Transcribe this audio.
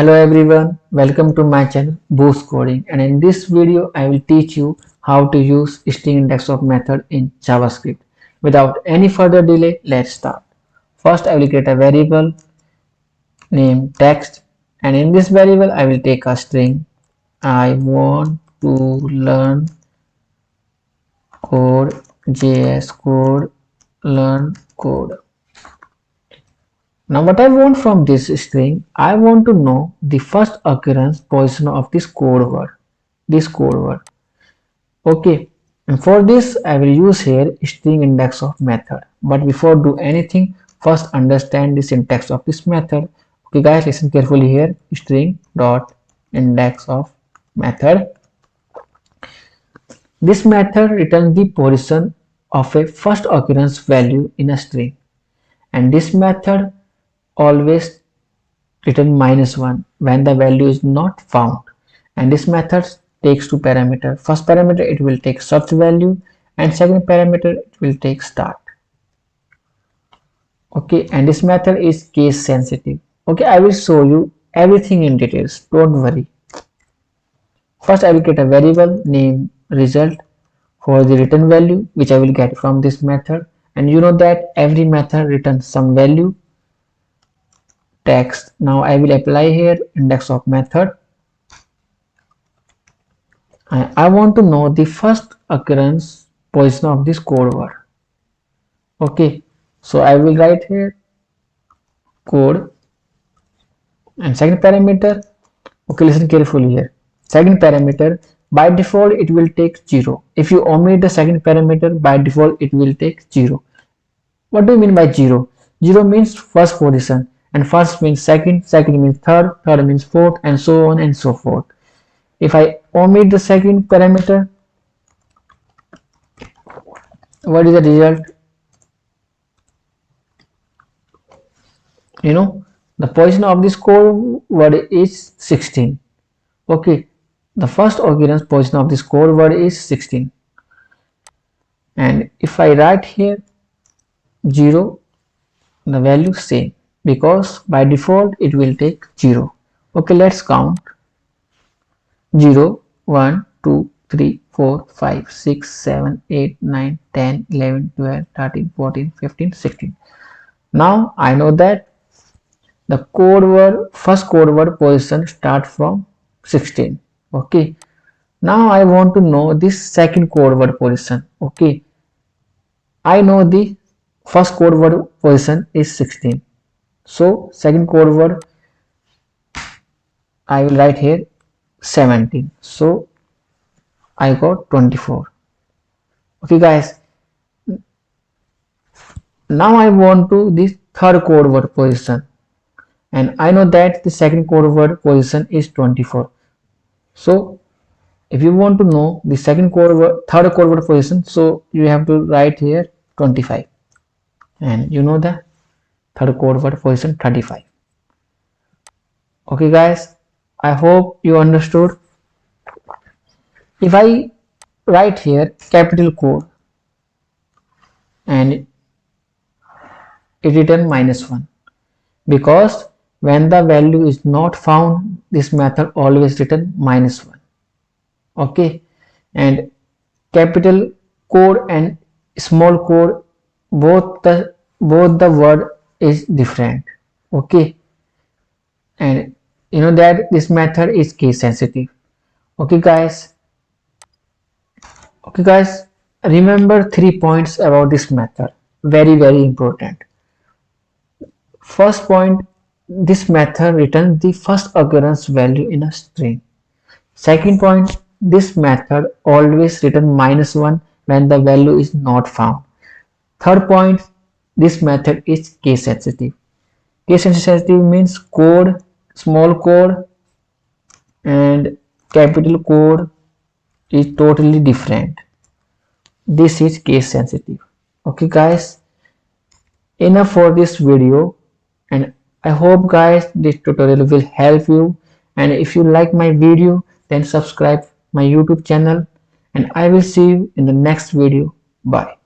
Hello everyone, welcome to my channel Boost Coding, and in this video I will teach you how to use string indexOf method in JavaScript. Without any further delay, let's start. First I will create a variable named text, and in this variable I will take a string. I want to learn code, JS code, learn code. Now what I want from this string, I want to know the first occurrence position of this code word. Okay, and for this I will use here string indexOf method. But before do anything, first understand the syntax of this method. Okay guys, listen carefully here. String dot indexOf method. This method returns the position of a first occurrence value in a string, and this method always return -1 when the value is not found. And this method takes two parameters. First parameter it will take search value, and second parameter it will take start. Okay, and this method is case sensitive. Okay, I will show you everything in details, don't worry. First I will create a variable named result for the return value, which I will get from this method. And you know that every method returns some value, text. Now I will apply here indexOf method. I want to know the first occurrence position of this code word. Okay, so I will write here code, and second parameter. Okay, listen carefully here. Second parameter, by default it will take 0. If you omit the second parameter, by default it will take 0. What do you mean by 0? 0 means first position, and first means second, second means third, third means fourth, and so on and so forth. If I omit the second parameter, what is the result? You know, the position of this code word is 16. Okay, the first occurrence position of this code word is 16. And if I write here 0, the value same, because by default it will take 0. Okay, let's count. 0, 1, 2, 3, 4, 5, 6, 7, 8, 9, 10, 11, 12, 13, 14, 15, 16. Now I know that the code word, first code word position start from 16. Okay, now I want to know this second code word position. Okay, I know the first code word position is 16. So second code word I will write here 17. So I got 24. Okay guys, now I want to this third code word position, and I know that the second code word position is 24. So if you want to know the second code word, third code word position, so you have to write here 25, and you know the third code word position 35. Okay guys, I hope you understood. If I write here capital code and it return -1, because when the value is not found, this method always return -1. Okay, and capital code and small code, both the word is different. Okay, and you know that this method is case sensitive. Okay guys, remember 3 points about this method, very important. First point, this method returns the first occurrence value in a string. Second point, this method always return -1 when the value is not found. Third point, this method is case sensitive. Case sensitive means code, small code and capital code is totally different. This is case sensitive. Okay guys, enough for this video, and I hope guys this tutorial will help you. And if you like my video, then subscribe my YouTube channel, and I will see you in the next video. Bye.